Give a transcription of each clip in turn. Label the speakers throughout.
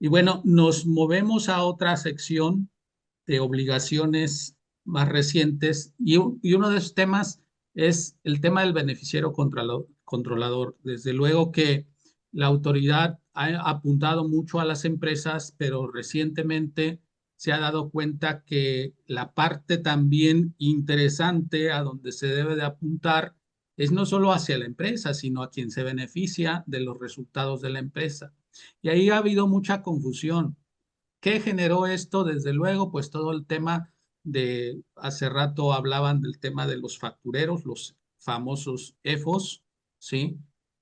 Speaker 1: Y bueno, nos movemos a otra sección de obligaciones más recientes y uno de esos temas es el tema del beneficiario controlador. Desde luego que la autoridad ha apuntado mucho a las empresas, pero recientemente se ha dado cuenta que la parte también interesante a donde se debe de apuntar es no solo hacia la empresa, sino a quien se beneficia de los resultados de la empresa. Y ahí ha habido mucha confusión. ¿Qué generó esto? Desde luego, pues todo el tema de, hace rato hablaban del tema de los factureros, los famosos EFOS, ¿sí?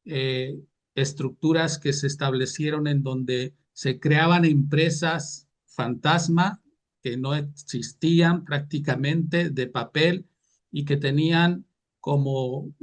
Speaker 1: Eh, Estructuras que se establecieron en donde se creaban empresas fantasma que no existían prácticamente de papel y que tenían como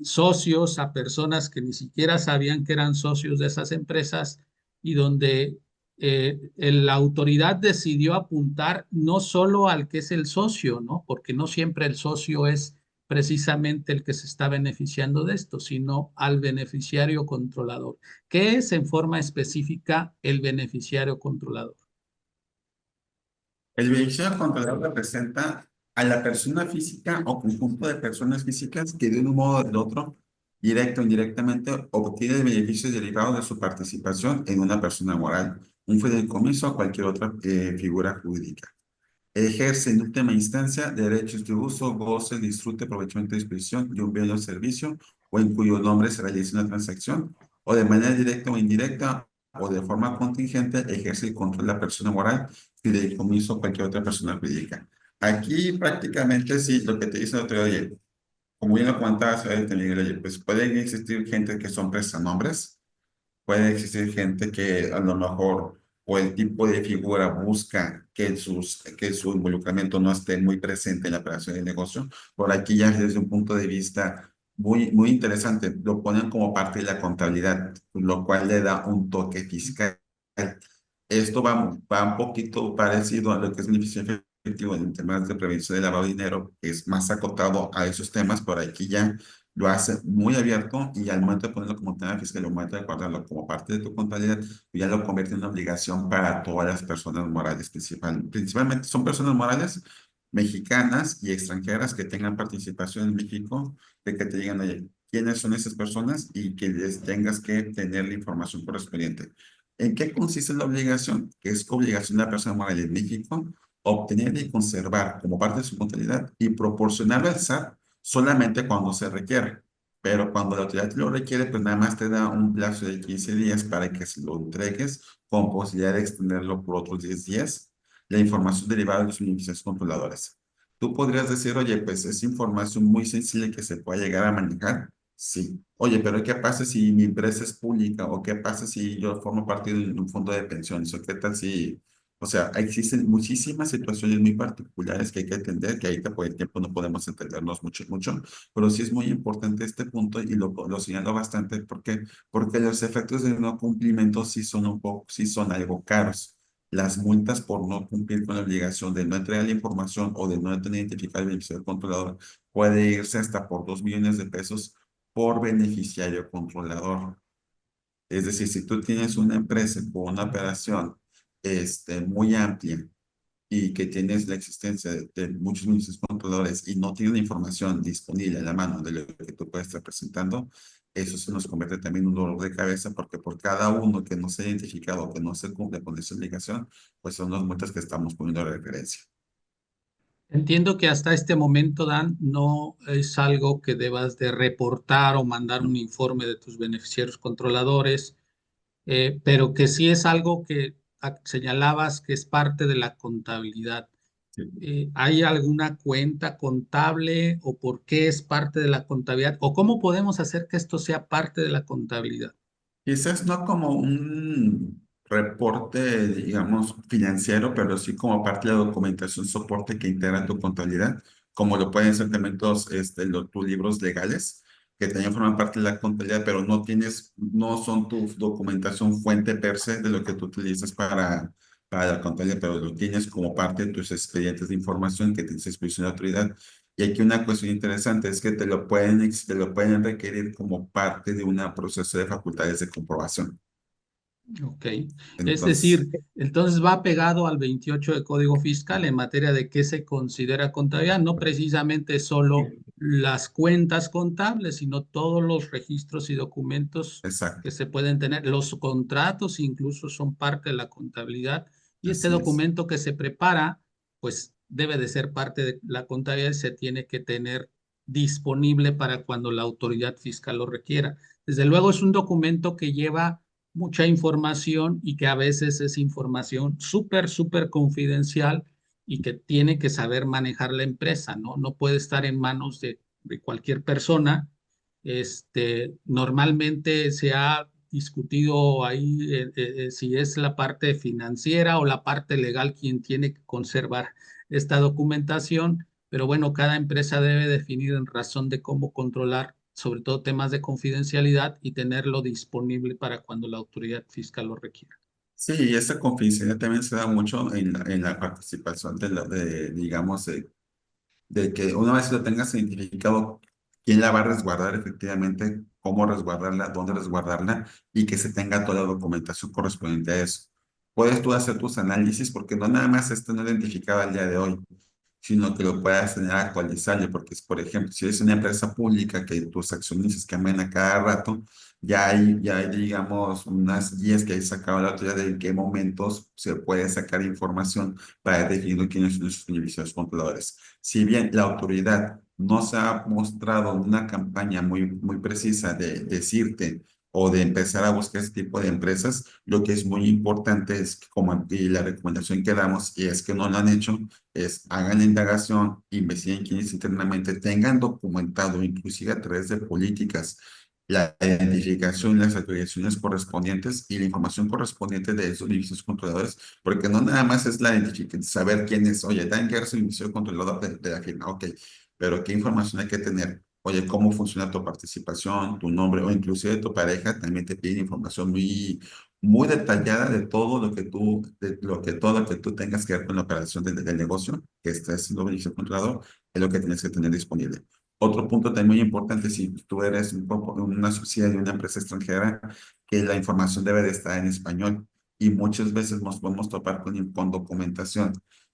Speaker 1: socios a personas que ni siquiera sabían que eran socios de esas empresas y donde la autoridad decidió apuntar no solo al que es el socio, ¿no? Porque no siempre el socio es precisamente el que se está beneficiando de esto, sino al beneficiario controlador. ¿Qué es en forma específica el beneficiario controlador?
Speaker 2: El beneficiario controlador representa a la persona física o conjunto de personas físicas que de un modo o del otro, directo o indirectamente, obtiene beneficios derivados de su participación en una persona moral, un fideicomiso o cualquier otra figura jurídica. Ejerce en última instancia derechos de uso, goce, disfrute, aprovechamiento y disposición de un bien o servicio o en cuyo nombre se realiza una transacción o de manera directa o indirecta o de forma contingente ejerce el control de la persona moral, fideicomiso o cualquier otra persona jurídica. Aquí prácticamente sí, lo que te dice el otro día, oye, como bien lo comentabas, Miguel, oye, pues pueden existir gente que son prestanombres. Puede existir gente que a lo mejor o el tipo de figura busca que su involucramiento no esté muy presente en la operación del negocio. Por aquí ya desde un punto de vista muy interesante, lo ponen como parte de la contabilidad, lo cual le da un toque fiscal. Esto va un poquito parecido a lo que es beneficio efectivo en temas de prevención de lavado de dinero, que es más acotado a esos temas, por aquí ya lo hace muy abierto y al momento de ponerlo como tema fiscal, al momento de guardarlo como parte de tu contabilidad, ya lo convierte en una obligación para todas las personas morales, principalmente son personas morales mexicanas y extranjeras que tengan participación en México, de que te digan, oye, quiénes son esas personas y que les tengas que tener la información correspondiente. ¿En qué consiste la obligación? Que es obligación de la persona moral en México obtener y conservar como parte de su contabilidad y proporcionarlo al SAT solamente cuando se requiere. Pero cuando la autoridad lo requiere, pues nada más te da un plazo de 15 días para que se lo entregues con posibilidad de extenderlo por otros 10 días, la información derivada de los beneficios controladores. Tú podrías decir, oye, pues es información muy sencilla que se puede llegar a manejar. Sí. Oye, pero ¿qué pasa si mi empresa es pública? ¿O qué pasa si yo formo parte de un fondo de pensiones? ¿O qué tal si o sea, existen muchísimas situaciones muy particulares que hay que atender, que ahorita por el tiempo no podemos entendernos mucho, pero sí es muy importante este punto y lo señalo bastante porque los efectos de no cumplimiento sí son sí son algo caros. Las multas por no cumplir con la obligación de no entregar la información o de no tener identificado el beneficiario controlador puede irse hasta por 2 millones de pesos por beneficiario controlador. Es decir, si tú tienes una empresa con una operación muy amplia y que tienes la existencia de muchos muchos controladores y no tienes la información disponible a la mano de lo que tú puedes estar presentando, eso se nos convierte también en un dolor de cabeza porque por cada uno que no se ha identificado, que no se cumple con esa obligación, pues son las multas que estamos poniendo de referencia.
Speaker 1: Entiendo que hasta este momento, Dan, no es algo que debas de reportar o mandar un informe de tus beneficiarios controladores, pero que sí es algo que señalabas que es parte de la contabilidad.
Speaker 2: Sí.
Speaker 1: ¿Hay alguna cuenta contable o por qué es parte de la contabilidad? ¿O cómo podemos hacer que esto sea parte de la contabilidad?
Speaker 2: Quizás no como un reporte, digamos, financiero, pero sí como parte de la documentación soporte que integra tu contabilidad, como lo pueden ser también tus libros legales, que también forman parte de la contabilidad, pero no son tu documentación fuente per se de lo que tú utilizas para la contabilidad, pero lo tienes como parte de tus expedientes de información que tienes a disposición de la autoridad. Y aquí una cuestión interesante es que te lo pueden requerir como parte de un proceso de facultades de comprobación.
Speaker 1: Ok. Es
Speaker 2: Entonces,
Speaker 1: decir, entonces va pegado al 28 de Código Fiscal en materia de qué se considera contabilidad, no precisamente solo las cuentas contables, sino todos los registros y documentos que
Speaker 2: exacto,
Speaker 1: se pueden tener. Los contratos incluso son parte de la contabilidad y este
Speaker 2: así es.
Speaker 1: documento que se prepara, pues debe de ser parte de la contabilidad y se tiene que tener disponible para cuando la autoridad fiscal lo requiera. Desde luego es un documento que lleva mucha información y que a veces es información súper, súper confidencial y que tiene que saber manejar la empresa, ¿no? No puede estar en manos de cualquier persona. Normalmente se ha discutido ahí si es la parte financiera o la parte legal quien tiene que conservar esta documentación, pero bueno, cada empresa debe definir en razón de cómo controlar sobre todo temas de confidencialidad y tenerlo disponible para cuando la autoridad fiscal lo requiera.
Speaker 2: Sí, y esta confidencialidad también se da mucho en la participación digamos, de que una vez lo tengas identificado, quién la va a resguardar efectivamente, cómo resguardarla, dónde resguardarla y que se tenga toda la documentación correspondiente a eso. Puedes tú hacer tus análisis porque no nada más esto no identificado al día de hoy, sino que lo puedas tener actualizable, porque por ejemplo, si es una empresa pública que tus accionistas cambian a cada rato, ya hay, digamos, unas guías que hay sacado la autoridad de en qué momentos se puede sacar información para definir quiénes son los beneficiarios controladores. Si bien la autoridad no se ha mostrado una campaña muy precisa de decirte o de empezar a buscar este tipo de empresas, lo que es muy importante es que como y la recomendación que damos, y es que no lo han hecho, es hagan la indagación, investiguen quiénes internamente, tengan documentado, inclusive a través de políticas, la identificación, las autorizaciones correspondientes y la información correspondiente de esos servicios controladores, porque no nada más es la identificación, saber quién es, oye, Dan Gerson, servicio controlador de la firma, ok, pero qué información hay que tener. Oye, cómo funciona tu participación, tu nombre o inclusive tu pareja también te pide información muy detallada de todo lo que todo lo que tú tengas que ver con la operación del negocio que estés siendo beneficio controlador, es lo que tienes que tener disponible. Otro punto también muy importante, si tú eres una subsidiaria de una empresa extranjera, que la información debe de estar en español y muchas veces nos podemos topar con documentación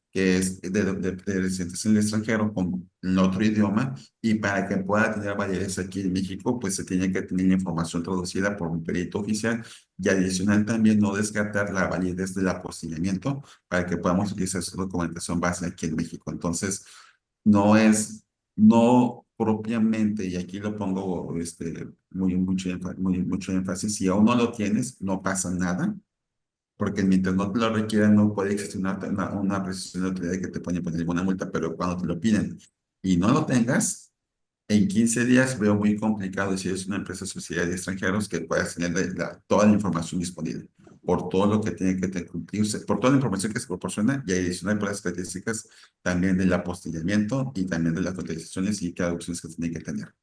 Speaker 2: que es de residentes en el extranjero con el otro idioma y para que pueda tener validez aquí en México, pues se tiene que tener la información traducida por un perito oficial y adicional también no descartar la validez del apostillamiento para que podamos utilizar su documentación base aquí en México. Entonces, no propiamente, y aquí lo pongo mucho énfasis, si aún no lo tienes, no pasa nada, porque mientras no te lo requieran, no puede existir una precisión de autoridad que te puede poner ninguna multa, pero cuando te lo piden y no lo tengas, en 15 días veo muy complicado si es una empresa subsidiaria de extranjeros que puedas tener toda la información disponible por todo lo que tiene que cumplirse, por toda la información que se proporciona y adicional por las características también del apostillamiento y también de las cotizaciones y traducciones que tiene que tener.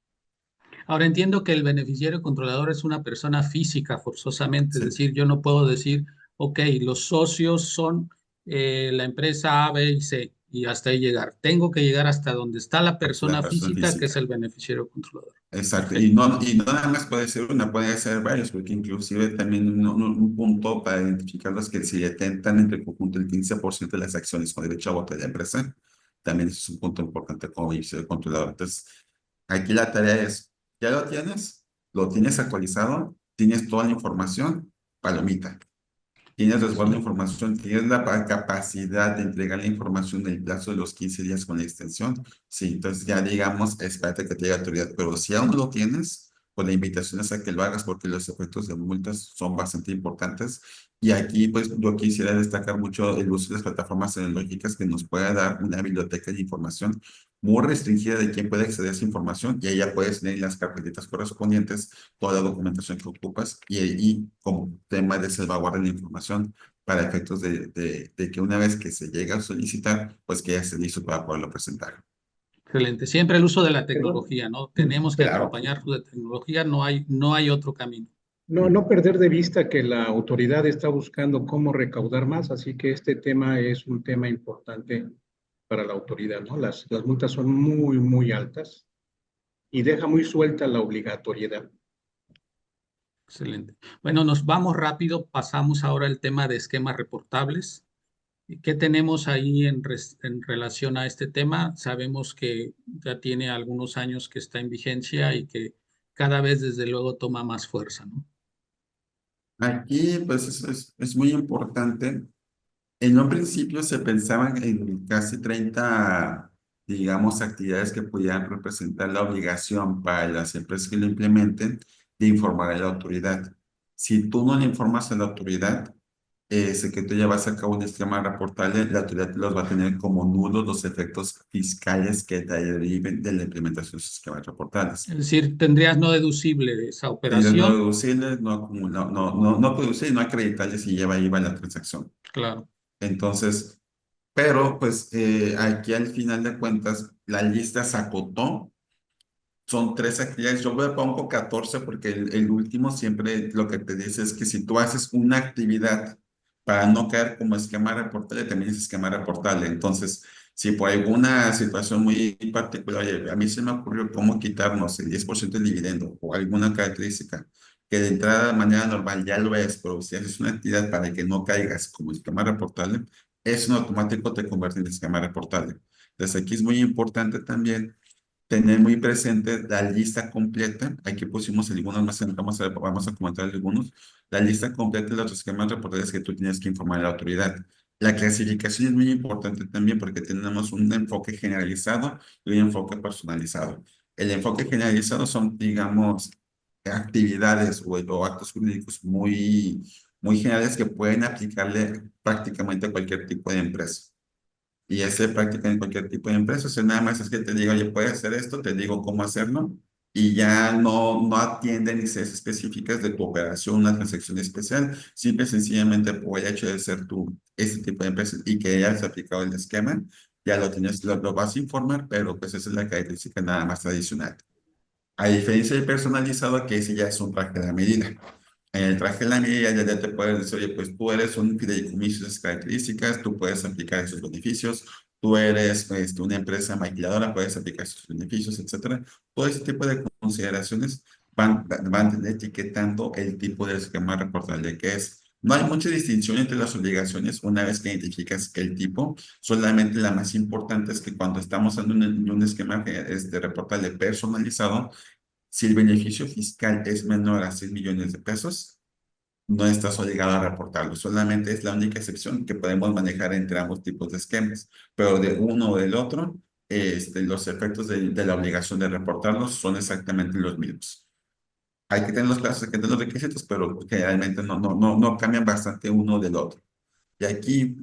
Speaker 1: Ahora entiendo que el beneficiario controlador es una persona física forzosamente, es
Speaker 2: Sí,
Speaker 1: decir, yo no puedo decir, ok, los socios son la empresa A, B y C y hasta ahí llegar. Tengo que llegar hasta donde está la
Speaker 2: la
Speaker 1: persona
Speaker 2: persona
Speaker 1: física, que es
Speaker 2: física.
Speaker 1: el beneficiario controlador.
Speaker 2: Exacto,
Speaker 1: Perfecto.
Speaker 2: y no nada más puede ser una, puede ser varios, porque inclusive también un punto para identificarlos que si detentan entre el conjunto el 15% de las acciones con derecho a voto de la empresa, también es un punto importante como beneficio controlador. Entonces, aquí la tarea es, ¿ya lo tienes actualizado? ¿Tienes toda la información? Palomita. Tienes resguardo de
Speaker 1: Sí.
Speaker 2: información, tienes la capacidad de entregar la información en el plazo de los 15 días con la extensión. Sí, entonces ya digamos, espérate que te llegue autoridad, pero si aún no lo tienes, pues la invitación es a que lo hagas porque los efectos de multas son bastante importantes. Y aquí, pues yo quisiera destacar mucho el uso de las plataformas tecnológicas que nos pueda dar una biblioteca de información muy restringida de quién puede acceder a esa información y ahí ya puedes tener las carpetitas correspondientes toda la documentación que ocupas y como tema de salvaguarda de la información para efectos de que una vez que se llega a solicitar, pues que ya esté listo para poderlo presentar.
Speaker 1: Excelente. Siempre el uso de la
Speaker 3: Perdón.
Speaker 1: tecnología, ¿no? Tenemos que
Speaker 3: Claro.
Speaker 1: acompañarlo de tecnología, no hay otro camino.
Speaker 3: No perder de vista que la autoridad está buscando cómo recaudar más, así que este tema es un tema importante para la autoridad, ¿no? Las multas son muy altas y deja muy suelta la obligatoriedad.
Speaker 1: Excelente. Bueno, nos vamos rápido, pasamos ahora al tema de esquemas reportables. ¿Qué tenemos ahí en relación a este tema? Sabemos que ya tiene algunos años que está en vigencia y que cada vez desde luego toma más fuerza, ¿no?
Speaker 2: Aquí, pues, es muy importante. En un principio se pensaban en casi 30, digamos, actividades que pudieran representar la obligación para las empresas que lo implementen de informar a la autoridad. Si tú no le informas a la autoridad, sé que tú llevas a cabo un esquema reportable, la autoridad los va a tener como nulos los efectos fiscales que deriven de la implementación de sus esquemas reportables.
Speaker 1: Es decir, tendrías no deducible esa
Speaker 2: Tendrás no
Speaker 1: operación,
Speaker 2: deducibles, no acumula, no producir, no acreditarles si lleva IVA la transacción.
Speaker 1: claro.
Speaker 2: Entonces, pero pues aquí al final de cuentas la lista se acotó. Son 3 actividades. Yo le pongo 14 porque el último siempre lo que te dice es que si tú haces una actividad para no caer como esquema reportable, también es esquema reportable. Entonces, si por alguna situación muy particular, oye, a mí se me ocurrió cómo quitarnos el 10% del dividendo o alguna característica que de entrada de manera normal ya lo es, pero si haces una actividad para que no caigas como esquema reportable, eso en automático te convierte en esquema reportable. Entonces, aquí es muy importante también tener muy presente la lista completa. Aquí pusimos algunos más, vamos a comentar algunos. La lista completa de los esquemas reportables que tú tienes que informar a la autoridad. La clasificación es muy importante también porque tenemos un enfoque generalizado y un enfoque personalizado. El enfoque generalizado son, digamos, actividades o actos jurídicos muy generales que pueden aplicarle prácticamente a cualquier tipo de empresa. Y ese práctica en cualquier tipo de empresa. O sea, nada más es que te digo, oye, puedes hacer esto, te digo cómo hacerlo, y ya no atienden ni seas específicas de tu operación, una transacción especial, simple y sencillamente por el hecho de ser tú ese tipo de empresa y que hayas aplicado el esquema, ya lo tienes, lo vas a informar, pero pues esa es la característica nada más tradicional. A diferencia del personalizado, que ese ya es un traje de la medida. En el traje de la medida ya te puedes decir, oye, pues tú eres un fideicomiso de esas características, tú puedes aplicar esos beneficios, tú eres una empresa maquiladora, puedes aplicar esos beneficios, etcétera. Todo ese tipo de consideraciones van etiquetando el tipo de esquema reportable que es. No hay mucha distinción entre las obligaciones una vez que identificas el tipo, solamente la más importante es que cuando estamos en un esquema reportable personalizado, si el beneficio fiscal es menor a 6 millones de pesos, no estás obligado a reportarlo. Solamente es la única excepción que podemos manejar entre ambos tipos de esquemas. Pero de uno o del otro, los efectos de la obligación de reportarlos son exactamente los mismos. Hay que tener los plazos, hay que tener los requisitos, pero generalmente no cambian bastante uno del otro. Y aquí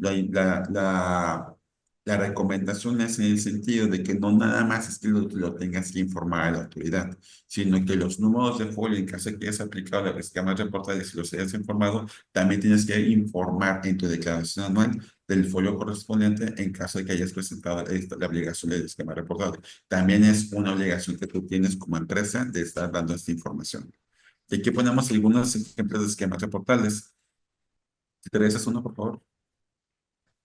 Speaker 2: la recomendación es en el sentido de que no nada más es que lo tengas que informar a la autoridad, sino que los números de folio, en caso de que hayas aplicado los esquemas reportables y los hayas informado, también tienes que informar en tu declaración anual del folio correspondiente en caso de que hayas presentado la obligación del esquema reportable. También es una obligación que tú tienes como empresa de estar dando esta información. Y aquí ponemos algunos ejemplos de esquemas reportables. ¿Te interesa uno, por favor?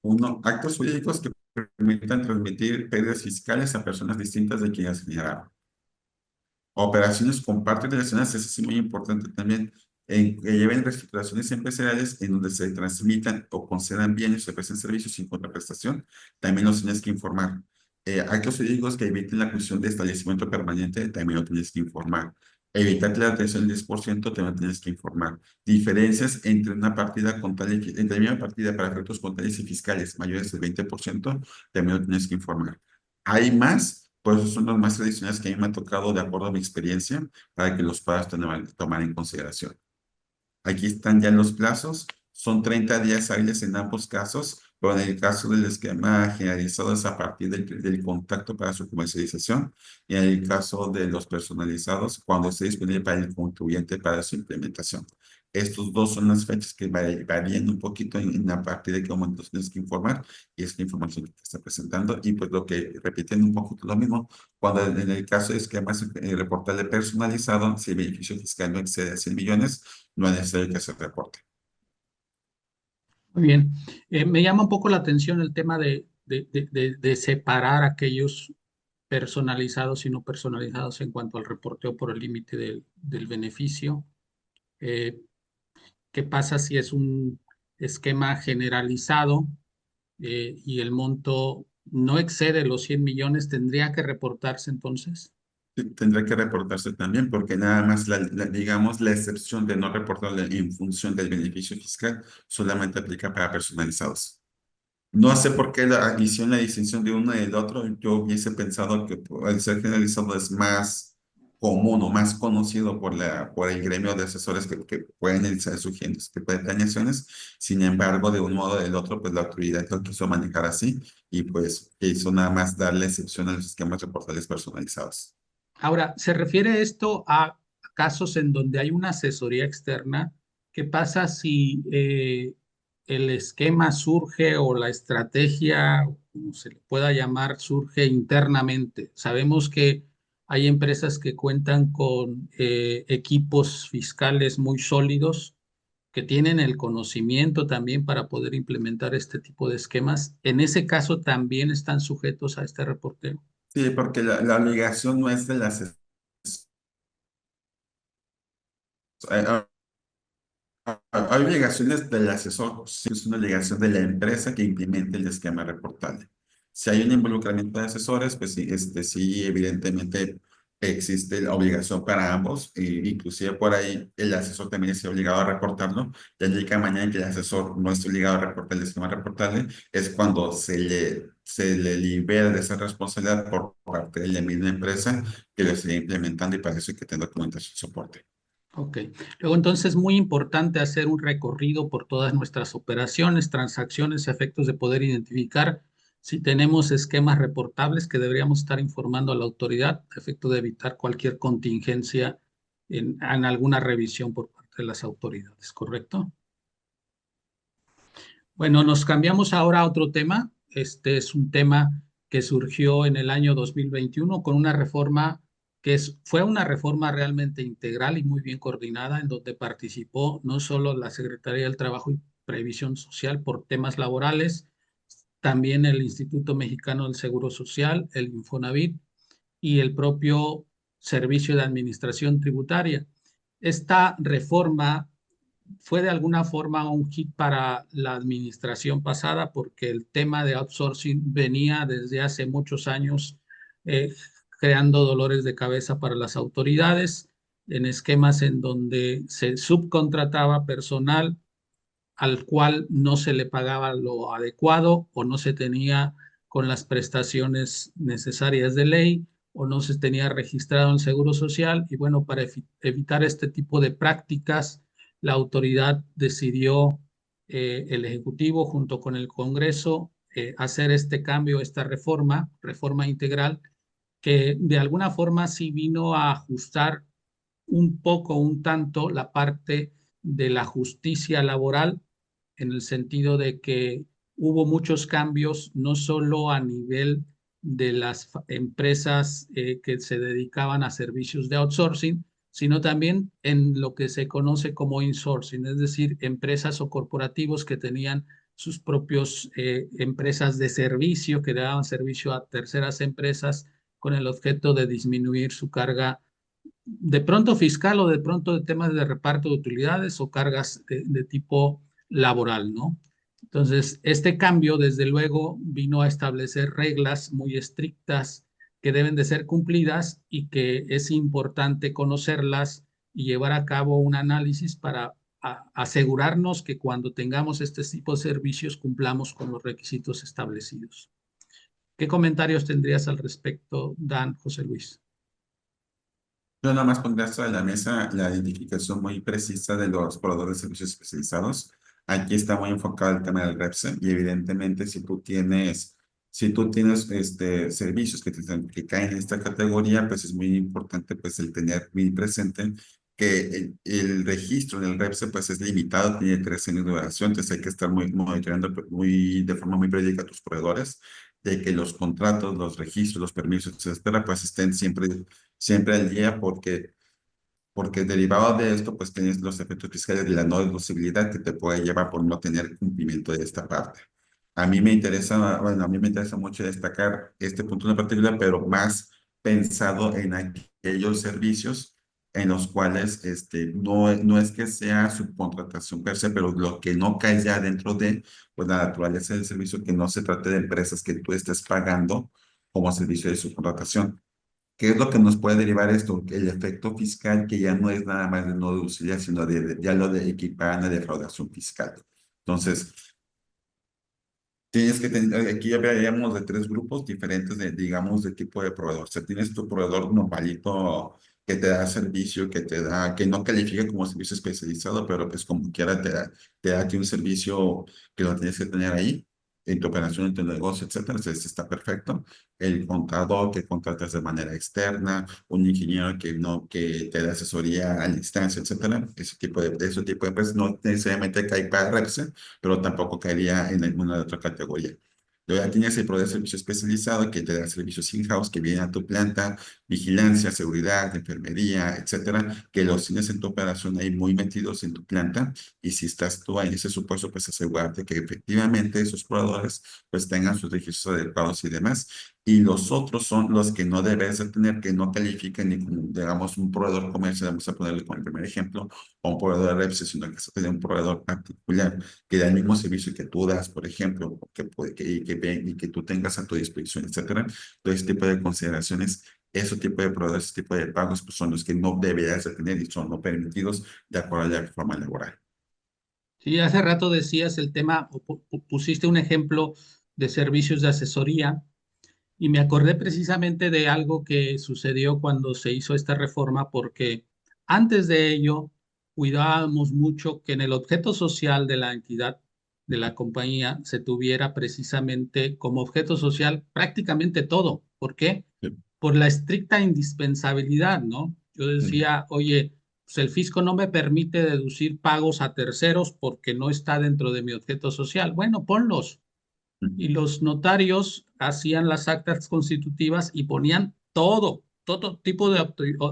Speaker 2: Uno, actos jurídicos que permitan transmitir pérdidas fiscales a personas distintas de quienes generaron. Operaciones con partes relacionadas, eso es muy importante también, que lleven reestructuraciones empresariales en donde se transmitan o concedan bienes o se presten servicios sin contraprestación, también los tienes que informar. Actos jurídicos que eviten la cuestión de establecimiento permanente, también lo tienes que informar. Evitar la atención del 10%, también lo tienes que informar. Diferencias entre una partida contable, entre una partida para efectos contables y fiscales mayores del 20%, también lo tienes que informar. Hay más, pues esos son los más tradicionales que a mí me ha tocado de acuerdo a mi experiencia para que los puedas tomar en consideración. Aquí están ya los plazos. Son 30 días hábiles en ambos casos, pero en el caso del esquema generalizado es a partir del contacto para su comercialización y en el caso de los personalizados, cuando esté disponible para el contribuyente para su implementación. Estos dos son las fechas que varían un poquito en la parte de qué momentos tienes que informar y es la información que te está presentando. Y pues lo que repiten un poquito lo mismo, cuando en el caso de esquemas reportable personalizado, si el beneficio fiscal no excede a 100 millones, no es necesario que se reporte.
Speaker 1: Muy bien. Me llama un poco la atención el tema de separar aquellos personalizados y no personalizados en cuanto al reporteo por el límite del beneficio. Eh, ¿Qué pasa si es un esquema generalizado y el monto no excede los 100 millones? ¿Tendría que reportarse entonces?
Speaker 2: Sí, tendrá que reportarse también, porque nada más, digamos, la excepción de no reportarle en función del beneficio fiscal solamente aplica para personalizados. No sé por qué hicieron la distinción de uno y del otro. Yo hubiese pensado que al ser generalizado es más común o más conocido por el gremio de asesores que pueden estar surgiendo este tipo de planeaciones. Sin embargo, de un modo o del otro, pues la autoridad lo quiso manejar así y pues hizo nada más darle excepción a los esquemas reportables personalizados.
Speaker 1: Ahora, ¿se refiere esto a casos en donde hay una asesoría externa? ¿Qué pasa si el esquema surge o la estrategia, como se le pueda llamar, surge internamente? Sabemos que hay empresas que cuentan con equipos fiscales muy sólidos, que tienen el conocimiento también para poder implementar este tipo de esquemas. En ese caso, también están sujetos a este reporteo.
Speaker 2: Sí, porque la obligación no es de las... Hay obligaciones del asesor, sí, es una obligación de la empresa que implemente el esquema reportable. Si hay un involucramiento de asesores, pues sí, sí, evidentemente existe la obligación para ambos, e inclusive por ahí el asesor también está obligado a reportarlo. Ya indica mañana que el asesor no está obligado a reportar el esquema reportable, es cuando se le libera de esa responsabilidad por parte de la misma empresa que lo esté implementando y para eso hay que tener documentación y soporte.
Speaker 1: Ok. Luego, entonces, es muy importante hacer un recorrido por todas nuestras operaciones, transacciones, efectos de poder identificar si tenemos esquemas reportables que deberíamos estar informando a la autoridad, a efecto de evitar cualquier contingencia en alguna revisión por parte de las autoridades, ¿correcto? Bueno, nos cambiamos ahora a otro tema. Este es un tema que surgió en el año 2021 con una reforma fue una reforma realmente integral y muy bien coordinada, en donde participó no solo la Secretaría del Trabajo y Previsión Social por temas laborales, también el Instituto Mexicano del Seguro Social, el Infonavit y el propio Servicio de Administración Tributaria. Esta reforma fue de alguna forma un hit para la administración pasada porque el tema de outsourcing venía desde hace muchos años eh, creando dolores de cabeza para las autoridades en esquemas en donde se subcontrataba personal al cual no se le pagaba lo adecuado o no se tenía con las prestaciones necesarias de ley o no se tenía registrado en Seguro Social. Y bueno, para evitar este tipo de prácticas, la autoridad decidió, el Ejecutivo junto con el Congreso, hacer este cambio, esta reforma integral, que de alguna forma sí vino a ajustar un poco, un tanto, la parte de la justicia laboral, en el sentido de que hubo muchos cambios, no solo a nivel de las empresas que se dedicaban a servicios de outsourcing, sino también en lo que se conoce como insourcing, es decir, empresas o corporativos que tenían sus propios empresas de servicio, que daban servicio a terceras empresas con el objeto de disminuir su carga de pronto fiscal o de pronto de temas de reparto de utilidades o cargas de tipo laboral, ¿no? Entonces, este cambio, desde luego, vino a establecer reglas muy estrictas que deben de ser cumplidas y que es importante conocerlas y llevar a cabo un análisis para asegurarnos que cuando tengamos este tipo de servicios cumplamos con los requisitos establecidos. ¿Qué comentarios tendrías al respecto, Dan, José Luis?
Speaker 2: Yo nada más pondría sobre la mesa la identificación muy precisa de los proveedores de servicios especializados. Aquí está muy enfocado el tema del REPSE y evidentemente si tú tienes servicios que caen en esta categoría, pues es muy importante pues el tener muy presente que el registro en el REPSE pues es limitado, tiene 3 años de duración, entonces hay que estar muy monitoreando de forma muy periódica a tus proveedores, de que los contratos, los registros, los permisos, etcétera, pues estén siempre al día porque derivado de esto, pues tienes los efectos fiscales de la no deducibilidad que te puede llevar por no tener cumplimiento de esta parte. A mí me interesa mucho destacar este punto en particular, pero más pensado en aquellos servicios en los cuales no es que sea subcontratación per se, pero lo que no cae ya dentro de pues, la naturaleza del servicio, que no se trate de empresas que tú estés pagando como servicio de subcontratación. ¿Qué es lo que nos puede derivar esto? El efecto fiscal, que ya no es nada más de no deducible, sino ya lo de equipar a la defraudación fiscal. Entonces, tienes que tener, aquí ya veríamos de tres grupos diferentes de, digamos, de tipo de proveedor. O sea, tienes tu proveedor normalito que te da servicio, que no califica como servicio especializado, pero pues como quiera te da aquí un servicio que lo tienes que tener ahí en tu operación, en tu negocio, etcétera. Entonces está perfecto. El contador que contratas de manera externa, un ingeniero que te da asesoría a la instancia, etcétera. Ese tipo de empresas no necesariamente cae para Repse, pero tampoco caería en alguna otra categoría. Luego ya tienes el proveedor de servicio especializado que te da servicios in-house que vienen a tu planta, vigilancia, seguridad, enfermería, etcétera, que los tienes en tu operación ahí muy metidos en tu planta. Y si estás tú en ese supuesto, pues asegurarte que efectivamente esos proveedores pues tengan sus registros adecuados y demás. Y los otros son los que no debes de tener, que no califican ni como, digamos, un proveedor comercial, vamos a ponerle como el primer ejemplo, o un proveedor de Repsol, sino que se tiene un proveedor particular que da el mismo servicio que tú das, por ejemplo, y que tú tengas a tu disposición, etcétera. Todo ese tipo de consideraciones, ese tipo de proveedores, ese tipo de pagos, pues son los que no deberías de tener y son no permitidos de acuerdo a la reforma laboral.
Speaker 1: Sí, hace rato decías el tema, o pusiste un ejemplo de servicios de asesoría y me acordé precisamente de algo que sucedió cuando se hizo esta reforma, porque antes de ello cuidábamos mucho que en el objeto social de la entidad, de la compañía, se tuviera precisamente como objeto social prácticamente todo. ¿Por qué?
Speaker 2: Sí,
Speaker 1: Por la estricta indispensabilidad, ¿no? Yo
Speaker 2: sí,
Speaker 1: decía, oye, pues el fisco no me permite deducir pagos a terceros porque no está dentro de mi objeto social. Bueno, ponlos. Y los notarios hacían las actas constitutivas y ponían todo tipo de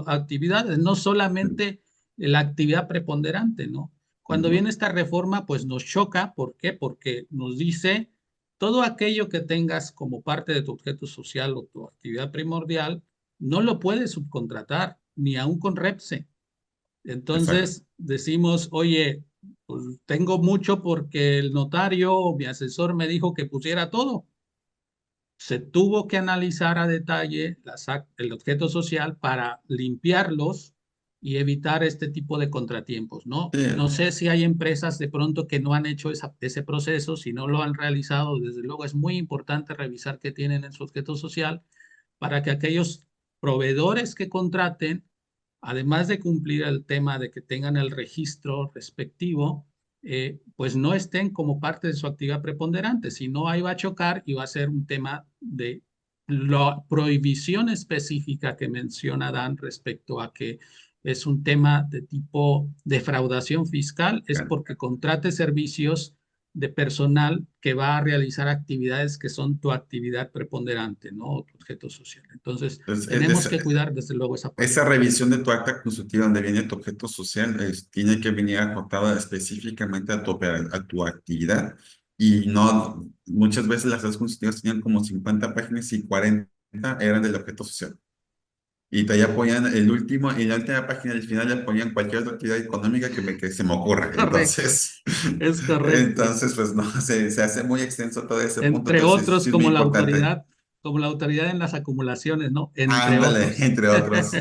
Speaker 1: actividades, no solamente la actividad preponderante, ¿no? Cuando
Speaker 2: ujú,
Speaker 1: viene esta reforma, pues nos choca, ¿por qué? Porque nos dice todo aquello que tengas como parte de tu objeto social o tu actividad primordial, no lo puedes subcontratar, ni aún con Repse.
Speaker 2: exacto.
Speaker 1: Entonces decimos, oye, pues tengo mucho porque el notario o mi asesor me dijo que pusiera todo. Se tuvo que analizar a detalle el objeto social para limpiarlos y evitar este tipo de contratiempos, ¿no?
Speaker 2: Sí,
Speaker 1: No sé si hay empresas de pronto que no han hecho ese proceso, si no lo han realizado, desde luego es muy importante revisar qué tienen en su objeto social para que aquellos proveedores que contraten, además de cumplir el tema de que tengan el registro respectivo, pues no estén como parte de su actividad preponderante, si no ahí va a chocar y va a ser un tema de la prohibición específica que menciona Dan respecto a que es un tema de tipo defraudación fiscal, es
Speaker 2: claro.
Speaker 1: porque contrate servicios de personal que va a realizar actividades que son tu actividad preponderante, ¿no? O tu objeto social. Entonces,
Speaker 2: Entonces,
Speaker 1: tenemos que cuidar desde luego esa parte.
Speaker 2: esa revisión de tu acta constitutiva donde viene tu objeto social tiene que venir acotada específicamente a a tu actividad y no, muchas veces las actas constitutivas tenían como 50 páginas y 40 eran del objeto social. Y te ya ponían el último, y la última página del final le ponían cualquier otra actividad económica que se me ocurra.
Speaker 1: Correcto,
Speaker 2: Entonces,
Speaker 1: es correcto.
Speaker 2: entonces pues no, se hace muy extenso todo ese punto,
Speaker 1: Entre
Speaker 2: pero sí,
Speaker 1: otros,
Speaker 2: sí es muy importante.
Speaker 1: como la autoridad en las acumulaciones, ¿no? Entre
Speaker 2: Ándale,
Speaker 1: otros.
Speaker 2: entre otros.